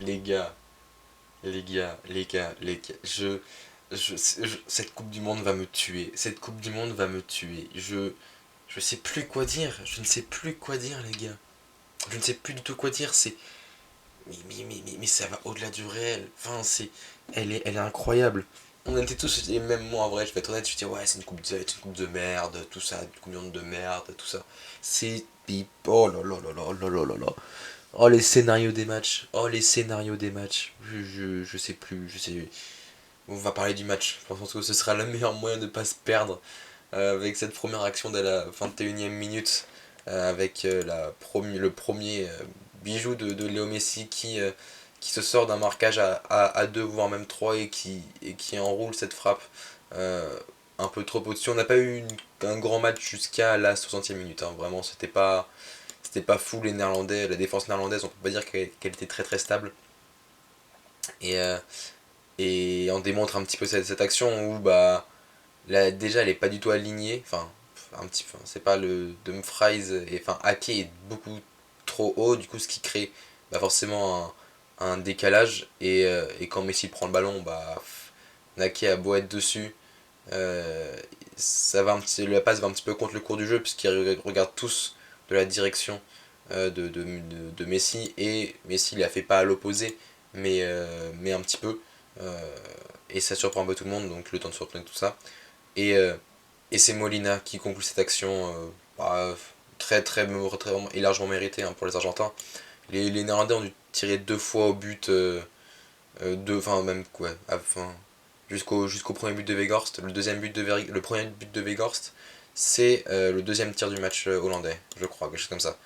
Les gars, cette Coupe du Monde va me tuer. Cette Coupe du Monde va me tuer. Je sais plus quoi dire. Je ne sais plus quoi dire, les gars. Je ne sais plus du tout quoi dire. Mais ça va au-delà du réel. Enfin, elle est incroyable. On était tous, et même moi en vrai, je vais être honnête, je dis ouais, c'est une coupe de merde, tout ça, une coupe du monde de merde, tout ça. C'est. Oh là là là là là là là là. Oh les scénarios des matchs. Oh les scénarios des matchs. Je sais plus. Je sais. On va parler du match. Je pense que ce sera le meilleur moyen de ne pas se perdre avec cette première action dès la 21e minute. Avec le premier bijou de Léo Messi qui se sort d'un marquage à 2 voire même 3 et qui enroule cette frappe euh, un peu trop au-dessus. On n'a pas eu un grand match jusqu'à la 60e minute. Hein. Vraiment, c'était pas fou les Néerlandais. La défense néerlandaise, on peut pas dire qu'elle était très très stable. Et, euh, et on démontre un petit peu cette action où bah là, déjà elle est pas du tout alignée. Enfin, un petit peu. C'est pas le Dumfries et enfin Ake est beaucoup trop haut du coup ce qui crée bah, forcément un décalage et quand Messi prend le ballon bah Ake a beau être dessus ça va la passe va un petit peu contre le cours du jeu puisqu'ils regardent tous de la direction de Messi et Messi il la fait pas à l'opposé mais un petit peu et ça surprend un peu tout le monde donc le temps de surprendre tout ça et, euh, et c'est Molina qui conclut cette action bah, très et largement méritée hein, pour les Argentins. Les Néerlandais ont dû tirer deux fois au but, enfin même quoi, enfin, jusqu'au premier but de Weghorst. Le premier but de Weghorst, c'est le deuxième tir du match hollandais, je crois, quelque chose comme ça.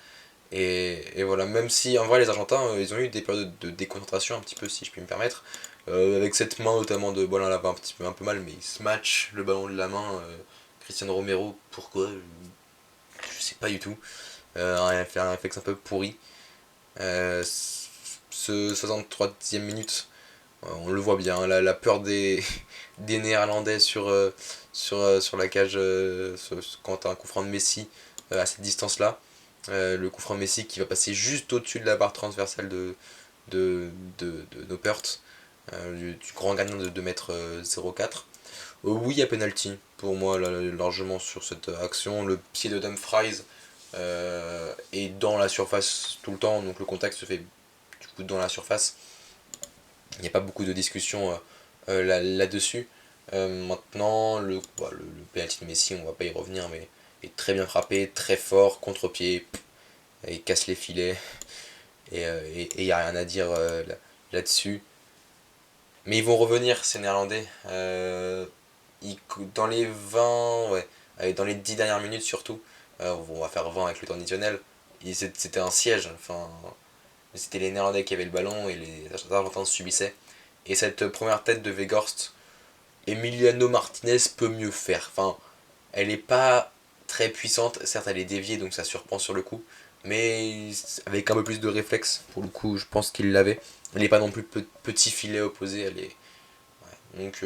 Et voilà, même si en vrai les Argentins, ils ont eu des périodes de déconcentration un petit peu, si je puis me permettre, avec cette main notamment de Bolin là-bas un peu mal, mais il se match le ballon de la main, Cristiano Romero, pourquoi je sais pas du tout. Un réflexe un peu pourri. Ce 63e minute, on le voit bien, la peur des Néerlandais sur la cage quand t'as un coup franc de Messi à cette distance-là. Le coup franc de Messi qui va passer juste au-dessus de la barre transversale de, de Noppert, du grand gagnant de 2m04. Oui, il y a penalty pour moi largement sur cette action. Le pied de Dumfries est dans la surface tout le temps, donc le contact se fait du coup dans la surface. Il n'y a pas beaucoup de discussion là-dessus. Maintenant, le penalty de Messi, on va pas y revenir, mais est très bien frappé, très fort, contre-pied, il casse les filets, et il n'y a rien à dire là-dessus. Mais ils vont revenir, ces Néerlandais. Dans les 20, ouais, dans les 10 dernières minutes surtout, on va faire 20 avec le temps additionnel, c'était un siège. Enfin, c'était les Néerlandais qui avaient le ballon et les Argentins subissaient. Et cette première tête de Weghorst, Emiliano Martinez peut mieux faire. Enfin, elle est pas très puissante, certes elle est déviée donc ça surprend sur le coup, mais avec un peu plus de réflexe, pour le coup je pense qu'il l'avait. Elle n'est pas non plus petit filet opposé, elle est. Ouais. Donc,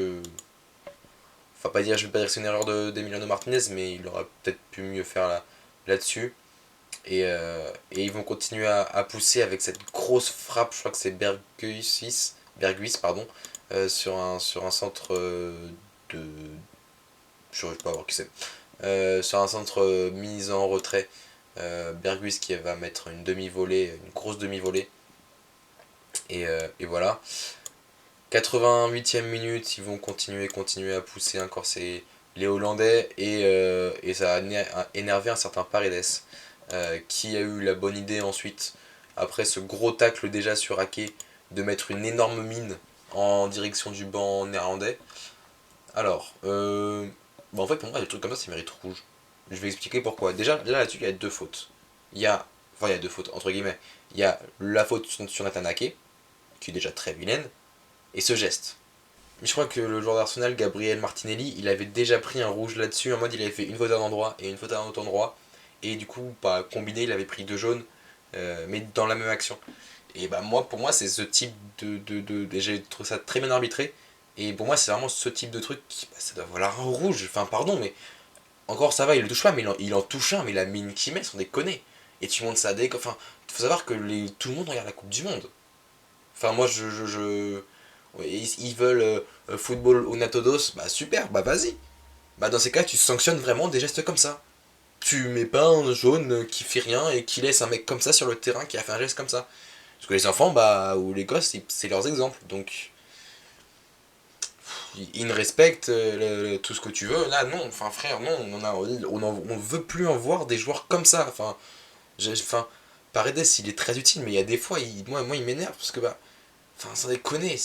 enfin pas dire, je vais pas dire que c'est une erreur d'Emiliano Martinez, mais il aurait peut-être pu mieux faire là-dessus. Et ils vont continuer à pousser avec cette grosse frappe, je crois que c'est Berguis pardon, sur un centre de. Je ne sais pas voir qui c'est. Sur un centre mis en retrait, Berguis qui va mettre une demi-volée, une grosse demi-volée. Et voilà. 88e minute, ils vont continuer à pousser encore les Hollandais et ça a énervé un certain Paredes qui a eu la bonne idée ensuite, après ce gros tacle déjà sur Ake, de mettre une énorme mine en direction du banc néerlandais. Alors, bah en fait pour moi des trucs comme ça mérite rouge. Je vais expliquer pourquoi. Déjà là-dessus il y a deux fautes. Il y a, enfin il y a deux fautes entre guillemets. Il y a la faute sur Nathan Ake, qui est déjà très vilaine, et ce geste. Je crois que le joueur d'Arsenal, Gabriel Martinelli, il avait déjà pris un rouge là-dessus, en mode il avait fait une faute à un endroit et une faute à un autre endroit, et du coup, pas combiné, il avait pris deux jaunes, mais dans la même action. Et bah moi, pour moi, c'est ce type j'ai trouvé ça très bien arbitré, et pour moi, c'est vraiment ce type de truc qui, bah, ça doit valoir un rouge, enfin pardon, mais encore ça va, il le touche pas, mais il en touche un, mais la mine qu'il met, sans déconner. Et tu montes ça dès. Enfin, faut savoir que tout le monde regarde la Coupe du Monde. Enfin, moi, ouais, ils veulent football au Natodos, bah super, bah vas-y. Bah dans ces cas, tu sanctionnes vraiment des gestes comme ça. Tu mets pas un jaune qui fait rien et qui laisse un mec comme ça sur le terrain qui a fait un geste comme ça. Parce que les enfants, bah, ou les gosses, c'est leurs exemples. Donc, ils ne respectent tout ce que tu veux. Là, non, enfin, frère, non, on veut plus en voir des joueurs comme ça. Enfin, Paredes, il est très utile, mais il y a des fois, moi il m'énerve parce que, bah, enfin, sans déconner,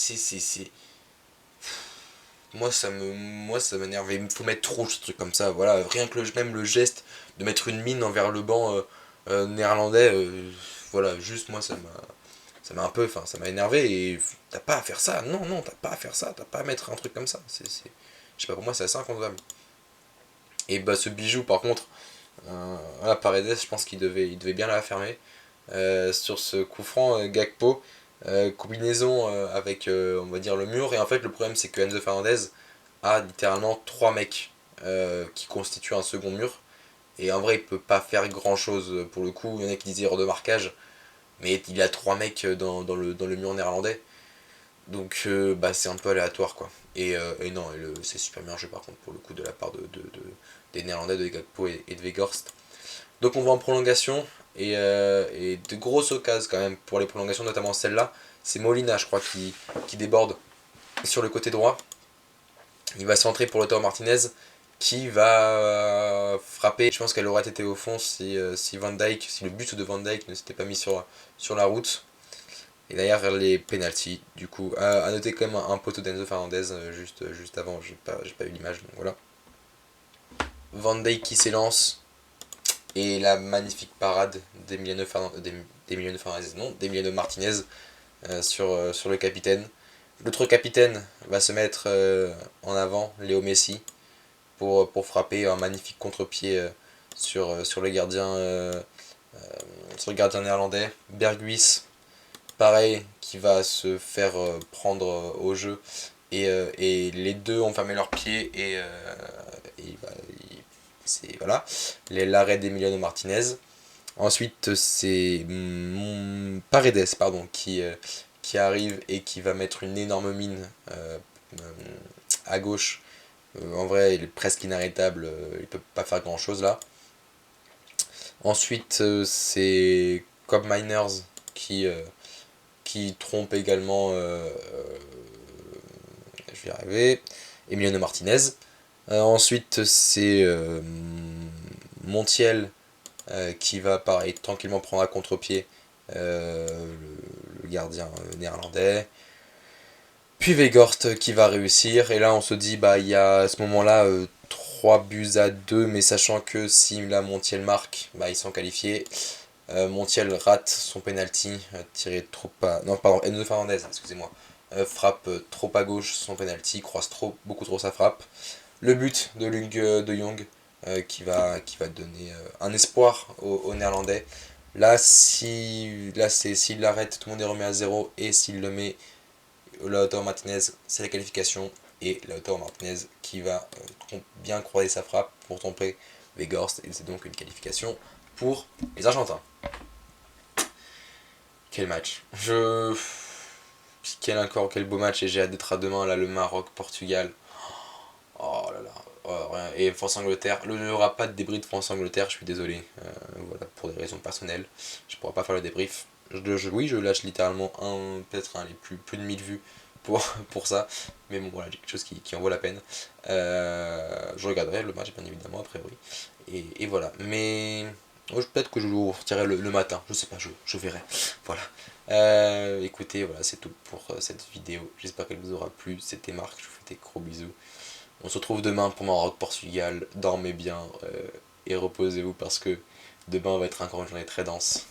moi ça m'énerve. Il faut mettre rouge, ce truc comme ça. Voilà, rien que même le geste de mettre une mine envers le banc néerlandais, voilà, juste moi ça m'a un peu, enfin, ça m'a énervé et t'as pas à faire ça. Non, non, t'as pas à faire ça. T'as pas à mettre un truc comme ça. Je sais pas, pour moi, c'est assez inconcevable. Et bah, ce bijou, par contre, voilà, Paredes, je pense qu'il devait bien la fermer. Sur ce coup franc, Gakpo, combinaison avec, on va dire, le mur. Et en fait, le problème, c'est que Enzo Fernandez a littéralement 3 mecs qui constituent un second mur. Et en vrai, il peut pas faire grand chose pour le coup. Il y en a qui disent erreur de marquage. Mais il y a 3 mecs dans le mur néerlandais. Donc bah, c'est un peu aléatoire quoi. Et non, c'est super bien joué par contre pour le coup de la part des Néerlandais, de Gakpo et de Weghorst. Donc on va en prolongation et de grosses occasions quand même pour les prolongations, notamment celle-là. C'est Molina je crois qui déborde sur le côté droit. Il va centrer pour Lautaro Martinez qui va frapper. Je pense qu'elle aurait été au fond si Van Dijk, si le but de Van Dijk ne s'était pas mis sur la route. Et derrière les penalties, du coup, à noter quand même un poteau d'Enzo Fernandez juste avant, j'ai pas eu l'image, donc voilà. Van Dijk qui s'élance, et la magnifique parade d'Emiliano Fernandez, non, d'Emiliano Martinez sur le capitaine. L'autre capitaine va se mettre en avant, Léo Messi, pour frapper un magnifique contre-pied sur le gardien néerlandais. Berghuis pareil, qui va se faire prendre au jeu. Et les deux ont fermé leurs pieds et bah, c'est voilà l'arrêt d'Emiliano Martinez. Ensuite, c'est Paredes pardon, qui arrive et qui va mettre une énorme mine à gauche. En vrai, il est presque inarrêtable, il peut pas faire grand chose là. Ensuite, c'est Cobb Miners qui trompe également, je vais y arriver, Emiliano Martinez. Ensuite, c'est Montiel qui va, pareil, tranquillement prendre à contre-pied le gardien néerlandais. Puis Weghorst qui va réussir. Et là, on se dit, bah, il y a à ce moment-là 3 buts à 2, mais sachant que si la Montiel marque, bah, ils sont qualifiés. Montiel rate son penalty, tiré trop à... Non, pardon, Enzo Fernandez, excusez-moi. Frappe trop à gauche son penalty, croise beaucoup trop sa frappe. Le but de Luc de Jong qui va donner un espoir aux Néerlandais. Là, s'il l'arrête, tout le monde est remis à zéro. Et s'il le met, Lautaro Martinez, c'est la qualification. Et Lautaro Martinez qui va bien croiser sa frappe pour tromper Weghorst. Et c'est donc une qualification pour les Argentins. Quel match. Quel beau match et j'ai hâte d'être à demain, là, le Maroc-Portugal. Oh là là. Oh, rien. Et France-Angleterre. Il n'y aura pas de débrief de France-Angleterre, je suis désolé. Voilà, pour des raisons personnelles. Je pourrai pas faire le débrief. Oui, je lâche littéralement peut-être les plus de 1000 vues pour ça. Mais bon, voilà, j'ai quelque chose qui en vaut la peine. Je regarderai le match, bien évidemment, a priori. Et voilà. Mais peut-être que je vous retirerai le matin. Je sais pas, je verrai. Voilà. Écoutez, voilà, c'est tout pour cette vidéo. J'espère qu'elle vous aura plu. C'était Marc, je vous fais des gros bisous. On se retrouve demain pour Maroc-Portugal. Dormez bien et reposez-vous parce que demain va être encore une journée très dense.